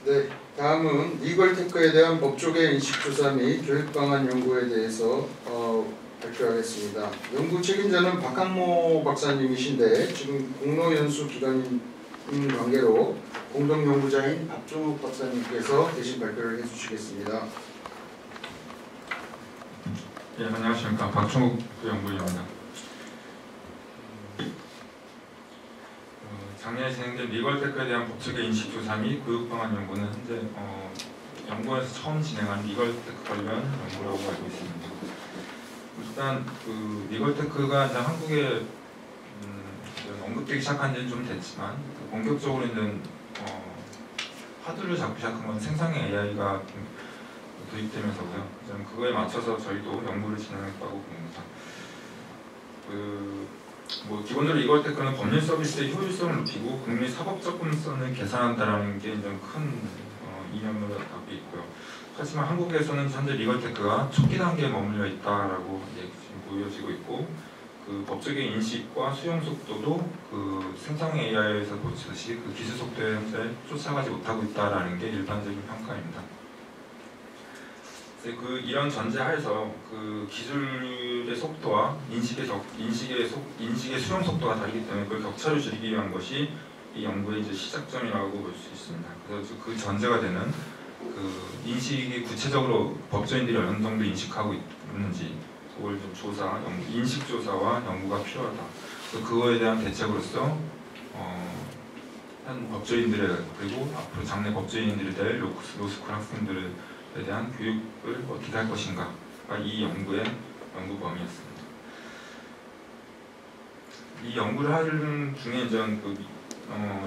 네, 다음은 리걸테크에 대한 법조계 인식조사 및 교육방안 연구에 대해서 발표하겠습니다. 연구 책임자는 박항모 박사님이신데 지금 공로연수 기간인 관계로 공동연구자인 박종욱 박사님께서 대신 발표를 해주시겠습니다. 예, 안녕하십니까. 박종욱 연구위원입니다. 작년에 진행된 리걸테크에 대한 법조계 인식조사 및 교육방안 연구는 현재 연구원에서 처음 진행한 리걸테크 관련 연구라고 알고 있습니다. 일단 그 리걸테크가 이제 한국에 언급되기 시작한 지는 좀 됐지만 본격적으로 이제 화두를 잡기 시작한 건 생성형 AI가 도입되면서고요. 그거에 맞춰서 저희도 연구를 진행했다고 봅니다. 기본적으로 리걸테크는 법률 서비스의 효율성을 높이고 국민 사법 접근성을 개선한다는 게 이제 큰 이념으로 갖고 있고요. 하지만 한국에서는 현재 리걸테크가 초기 단계에 머물러 있다라고 지금 보여지고 있고, 그 법조계 인식과 수용 속도도 그 생성 AI에서 보듯이 그 기술 속도에 현재 쫓아가지 못하고 있다라는 게 일반적인 평가입니다. 이런 전제하에서 그 기술의 속도와 인식의 수용 속도가 다르기 때문에 그 격차를 줄이기 위한 것이 이 연구의 이제 시작점이라고 볼 수 있습니다. 그래서 그 전제가 되는 그 인식이 구체적으로 법조인들이 어느 정도 인식하고 있는지 그걸 좀 인식 조사와 연구가 필요하다. 그거에 대한 대책으로서 한 법조인들의 그리고 앞으로 장래 법조인들이 될 로스쿨 학생들에 대한 교육을 어떻게 할 것인가가 이 연구의 연구 범위였습니다. 이 연구를 하는 중에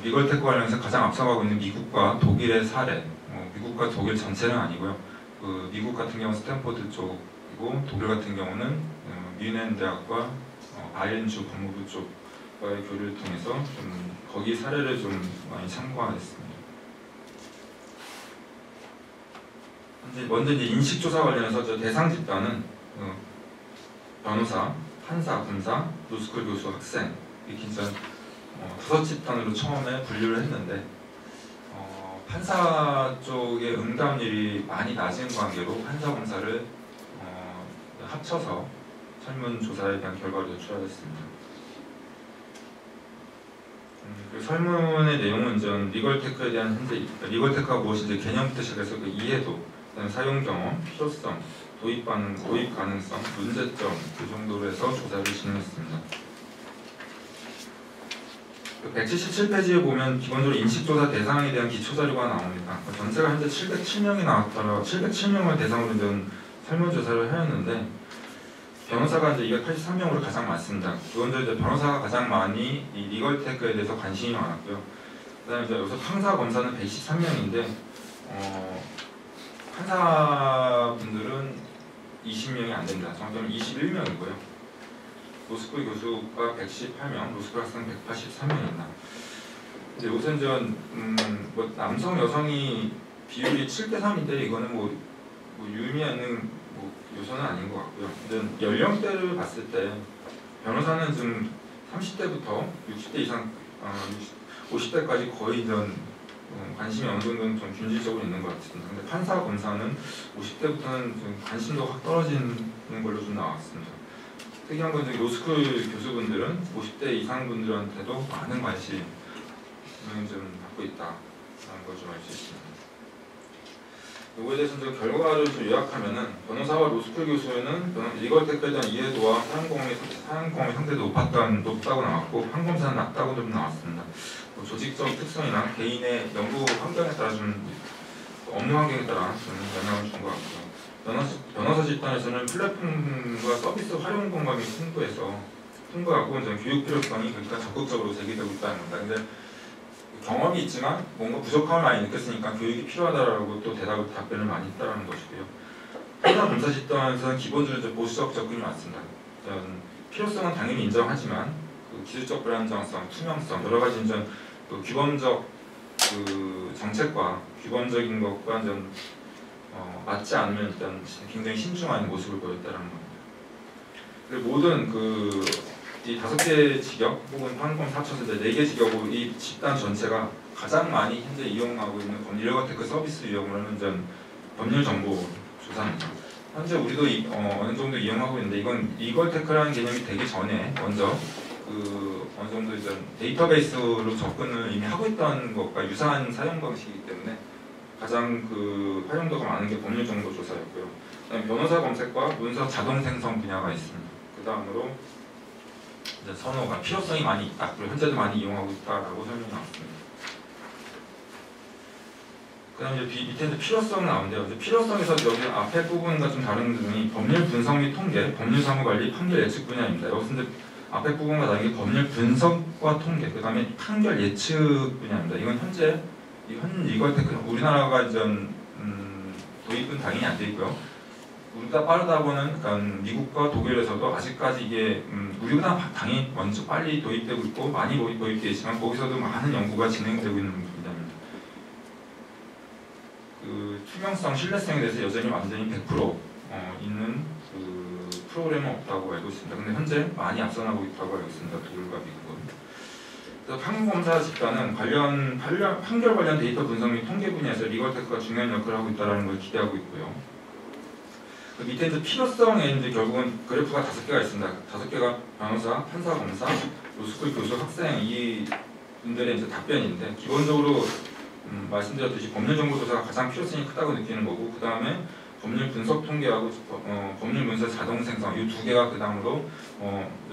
리걸테크 관련해서 가장 앞서가고 있는 미국과 독일의 사례, 미국과 독일 전체는 아니고요. 미국 같은 경우는 스탠포드 쪽이고 독일 같은 경우는 뮌헨 대학과 바이엔주 법무부 쪽과의 교류를 통해서 좀 거기 사례를 좀 많이 참고하겠습니다. 먼저 이제 인식조사 관련해서 대상 집단은 변호사, 판사, 검사, 로스쿨 교수, 학생 이렇게 이제 5집단으로 처음에 분류를 했는데 판사 쪽의 응답률이 많이 낮은 관계로 판사, 검사를 합쳐서 설문조사에 대한 결과를 제출하였습니다. 그 설문의 내용은 리걸테크에 대한 현재 리걸테크가 무엇인지 개념부터 시작해서 그 이해도, 사용 경험, 필요성, 도입 가능성, 문제점 그 정도로 해서 조사를 진행했습니다. 177페이지에 보면 기본적으로 인식조사 대상에 대한 기초자료가 나옵니다. 전체가 현재 707명이 나왔더라 707명을 대상으로 설문조사를 하였는데 변호사가 이제 283명으로 가장 많습니다. 기본적으로 이제 변호사가 가장 많이 이 리걸테크에 대해서 관심이 많았고요. 그다음에 이제 여기서 판사, 검사는 113명인데 판사분들은 20명이 안 됩니다. 정확하면 21명이고요. 로스쿨 교수가 118명, 로스쿨 학생 183명입니다. 근데 요새 남성 여성이 비율이 7대3인데 이거는 유의미한 요소는 아닌 것 같고요. 근데 연령대를 봤을 때 변호사는 지금 30대부터 60대 이상, 50대까지 거의 관심이 어느 정도는 좀 균질적으로 있는 것 같습니다. 근데 판사, 검사는 50대부터는 좀 관심도 확 떨어지는 걸로 좀 나왔습니다. 특이한 건 로스쿨 교수분들은 50대 이상 분들한테도 많은 관심을 좀 받고 있다는 걸 좀 알 수 있습니다. 이거에 대해서 결과를 좀 요약하면은 변호사와 로스쿨 교수는 리걸테크에 대한 이해도와 사용 경험이 상당히 높다고 나왔고 판검사는 낮다고 좀 나왔습니다. 조직적 특성이나 개인의 연구 환경에 따라 업무 환경에 따라 영향을 준 것 같고요. 변호사 집단에서는 플랫폼과 서비스 활용 공감이 풍부하고 교육 필요성이 그러니까 적극적으로 제기되고 있다는 겁니다. 근데 경험이 있지만 뭔가 부족함을 많이 느꼈으니까 교육이 필요하다라고 또 답변을 많이 했다는 것이고요. 판사, 검사 집단에서는 기본적으로 보수적 접근이 많습니다. 필요성은 당연히 인정하지만 기술적 불안정성, 투명성 여러 가지 규범적 정책과 규범적인 것과 맞지 않으면 일단 굉장히 신중한 모습을 보였다는 겁니다. 그리고 모든 이 5개 직역 혹은 판검 합쳐서 4개 직역으로 이 집단 전체가 가장 많이 현재 이용하고 있는 리거테크 서비스 이용으로는 전 법률 정보 조사입니다. 현재 우리도 어느 정도 이용하고 있는데 이건 리거테크라는 개념이 되기 전에 먼저 어느 정도 이제 데이터베이스로 접근을 이미 하고 있던 것과 유사한 사용 방식이기 때문에 가장 활용도가 많은 게 법률 정보 조사였고요. 그다음에 변호사 검색과 문서 자동 생성 분야가 있습니다. 그 다음으로 이제 선호가 필요성이 많이 있다. 그리고 현재도 많이 이용하고 있다라고 설명이 나왔습니다. 그다음에 이제 밑에 이제 필요성 나오는데요. 이제 필요성에서 여기 앞에 부분과 좀 다른 점이 법률 분석 및 통계, 법률 사무 관리, 판결 예측 분야입니다. 여기서 이제 앞에 부분과 다르게 법률 분석과 통계, 그다음에 판결 예측 분야입니다. 이건 현재 리거테크 우리나라가 이제 도입은 당연히 안 돼 있고요. 우리가 빠르다고는 그러니까 미국과 독일에서도 아직까지 이게 우리보다 당연히 먼저 빨리 도입되고 있고 많이 도입되어 있지만 거기서도 많은 연구가 진행되고 있는 분야입니다. 투명성, 신뢰성에 대해서 여전히 완전히 100% 있는 프로그램은 없다고 알고 있습니다. 근데 현재 많이 앞서나가고 있다고 알고 있습니다. 독일과 미국은. 그래서 판검사 집단은 판결 관련 데이터 분석 및 통계 분야에서 리거테크가 중요한 역할을 하고 있다는 걸 기대하고 있고요. 그 밑에 이제 필요성에 이제 결국은 그래프가 5개가 있습니다. 5개가 변호사, 판사, 검사, 로스쿨 교수, 학생 이 분들의 이제 답변인데 기본적으로 말씀드렸듯이 법률 정보 조사가 가장 필요성이 크다고 느끼는 거고 그 다음에 법률 분석 통계하고 법률 문서 자동 생성 이 2개가 그 다음으로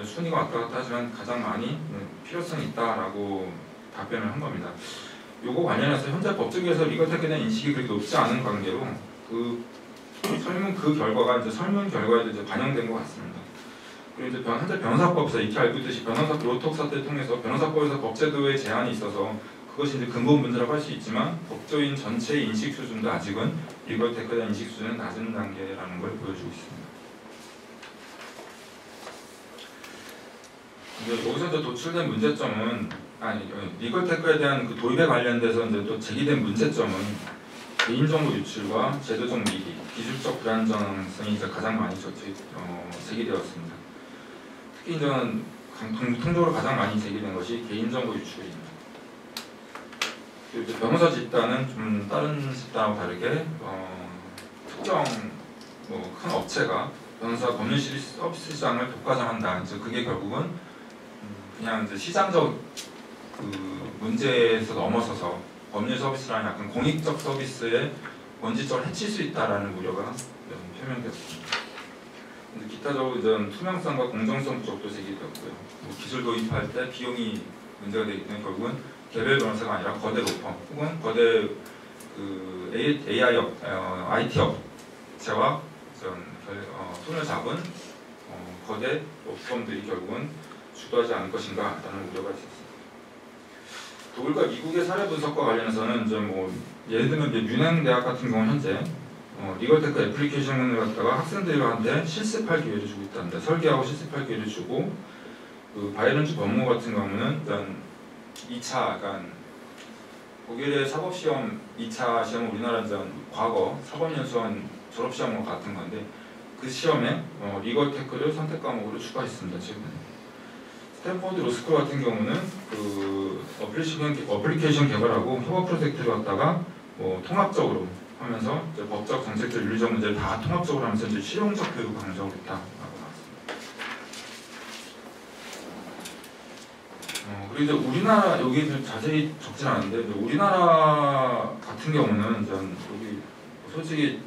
순위가 왔다 갔다 하지만 가장 많이 필요성이 있다라고 답변을 한 겁니다. 요거 관련해서 현재 법조계에서 리거테크에 대한 인식이 그렇게 높지 않은 관계로 결과가 이제 설문 결과에도 이제 반영된 것 같습니다. 그리고 이제 현재 변호사법에서 익히 알고 있듯이 변호사 로톡 사태 통해서 변호사법에서 법제도에 제한이 있어서 그것이 이제 근본 문제라고 할 수 있지만 법조인 전체의 인식 수준도 아직은 리거테크에 대한 인식 수준은 낮은 단계라는 걸 보여주고 있습니다. 여기서 이제 도출된 문제점은 리거테크에 대한 그 도입에 관련돼서 이제 또 제기된 문제점은 개인정보 유출과 제도적 미비, 기술적 불안정성이 이제 가장 많이 제기되었습니다. 특히 이제 통적으로 가장 많이 제기된 것이 개인정보 유출입니다. 그리고 이제 변호사 집단은 좀 다른 집단하고 다르게 특정 큰 업체가 변호사 법률 서비스 시장을 독과점한다. 이제 그게 결국은 그냥 이제 시장적 문제에서 넘어서서 법률 서비스라는 약간 공익적 서비스에 원칙적으로 해칠 수 있다라는 우려가 표명되었습니다. 기타적으로 이제 투명성과 공정성 부족도 제기되었고요. 기술 도입할 때 비용이 문제가 되기 때문에 결국은 개별 변호사가 아니라 거대 로펌 혹은 거대 AI IT 업체와 손을 잡은 거대 로펌들이 결국은 주도하지 않을 것인가라는 우려가 있었습니다. 독일과 미국의 사례 분석과 관련해서는 이제 예를 들면 이제 뮌헨 대학 같은 경우는 현재 리거테크 애플리케이션을 갖다가 학생들한테 실습할 기회를 주고 있답니다. 설계하고 실습할 기회를 주고 바이런주 법무 같은 경우는 일단 2차 독일의 사법시험 2차 시험은 우리나라 과거 사법연수원 졸업시험과 같은 건데 그 시험에 리거테크를 선택 과목으로 추가했습니다. 최근에. 스탠포드 로스쿨 같은 경우는 어플리케이션 개발하고 협업 프로젝트를 갖다가 통합적으로 하면서 이제 법적, 정책적, 윤리적 문제를 다 통합적으로 하면서 이제 실용적 교육을 강조하고 있다라고 나왔습니다. 그리고 이제 우리나라 여기 좀 자세히 적진 않은데 우리나라 같은 경우는 여기 솔직히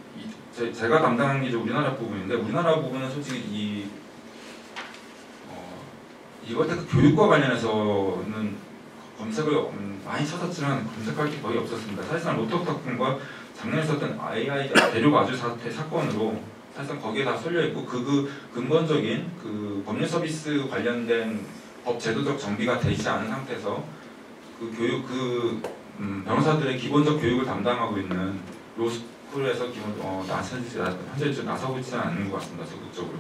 제가 담당한 게 이제 우리나라 부분인데 우리나라 부분은 솔직히 리거테크 교육과 관련해서는 검색을 많이 찾았지만 검색할 게 거의 없었습니다. 사실상 로톡닷컴과 작년에 있었던 AI 대륙 아주 사건으로 사실상 거기에 다 쏠려있고 그 근본적인 법률 서비스 관련된 법 제도적 정비가 되지 않은 상태에서 변호사들의 기본적 교육을 담당하고 있는 로스쿨에서 현재 나서고 있지는 않는 것 같습니다. 적극적으로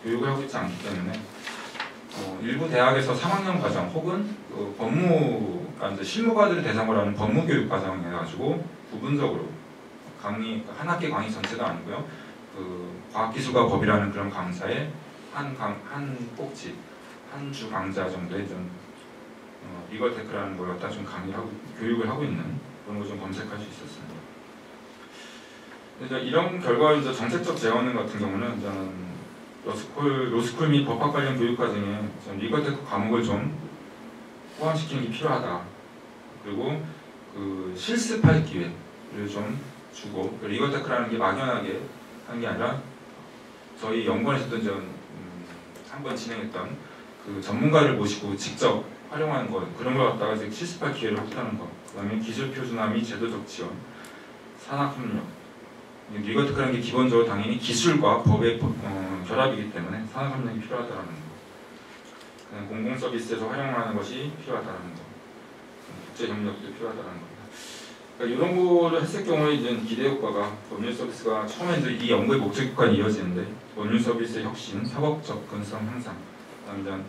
교육을 하고 있지 않기 때문에 일부 대학에서 3학년 과정 혹은 이제 실무가들을 대상으로 하는 법무교육 과정 해가지고 부분적으로 한 학기 강의 전체도 아니고요. 과학기술과 법이라는 그런 강사의 한 꼭지, 한 주 강좌 정도의 좀 리걸 테크라는 걸 갖다 좀 강의하고 교육을 하고 있는 그런 거 좀 검색할 수 있었습니다. 이제 이런 결과 이제 정책적 재원 같은 경우는 저는 로스쿨 및 법학 관련 교육 과정에 리걸 테크 과목을 좀 포함시키는 게 필요하다. 그리고 그 실습할 기회를 좀 주고 리걸 테크라는 게 막연하게 하는 게 아니라 저희 연구원에서도 한번 진행했던 그 전문가를 모시고 직접 활용하는 것 그런 걸 갖다가 이제 실습할 기회를 확보하는 것. 그다음에 기술 표준화 및 제도적 지원, 산학 협력. 리걸 테크라는 게 기본적으로 당연히 기술과 법의 결합이기 때문에 산학 협력이 필요하다라는 거. 그냥 공공 서비스에서 활용하는 것이 필요하다라는 거. 국제 협력도 필요하다라는 겁니다. 그러니까 이런 거를 했을 경우에 이제 기대 효과가 법률 서비스가 처음에 이제 이 연구의 목적과 이어지는데 법률 서비스의 혁신, 협업 접근성 향상, 그다음에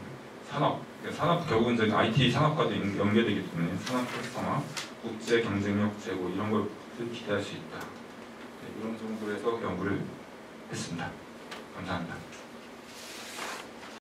산업 결국은 이제 IT 산업과도 연계되기 때문에 산업 활성화, 국제 경쟁력 제고 이런 걸 기대할 수 있다. 네, 이런 정도에서 연구를 했습니다. 감사합니다.